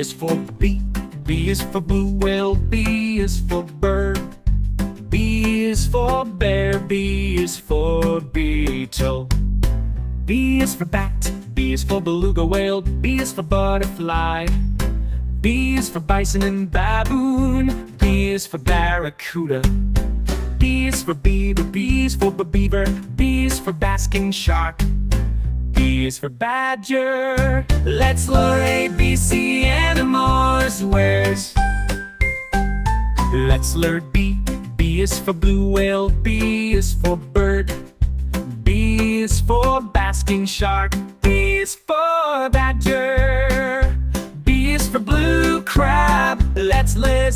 is for bee. B is for blue whale. B is for bird. B is for bear. B is for beetle. B is for bat. B is for beluga whale. B is for butterfly. B is for bison and baboon. B is for barracuda. B is for beaver. B is for beaver. B is for basking shark. B is for badger. Let's learn ABC animals' words. Let's learn B. B is for blue whale. B is for bird. B is for basking shark. B is for badger. B is for blue crab. Let's learn